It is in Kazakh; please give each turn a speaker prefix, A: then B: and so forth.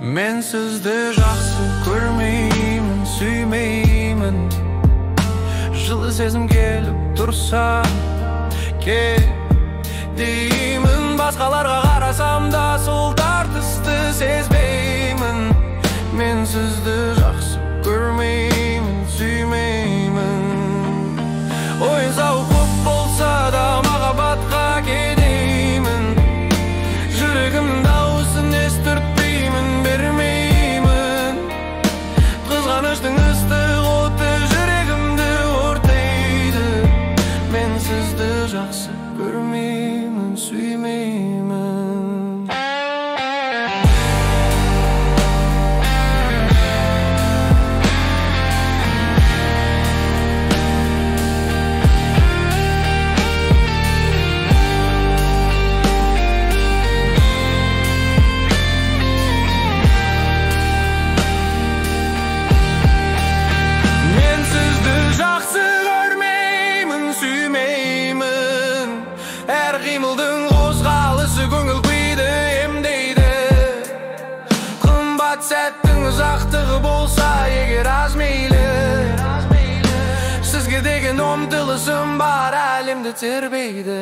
A: Men sizdi жақсы көрмеймін, сүймеймін. Жылы сезім келіп тұрса кел деймін. Басқаларға қарасам да сол тартысты сезбеймін. Мен сізді жақсы көрмеймін, сүймеймін. Ойын сауық көп болса да махаббатқа кедеймін. Жүрегім дауысын естіртпеймін, бермеймін. Қызғаныштың ыстық оты жүрегімді өртейді. Мен сізді жақсы көрмеймін, сүймеймін. Әр қимылдың қозғалысы көңіл күйді емдейді. Қымбат сәттің ұзақтығы болса егер аз мейлі. Сізге деген ұмтылысым бар, әлемді тербейді.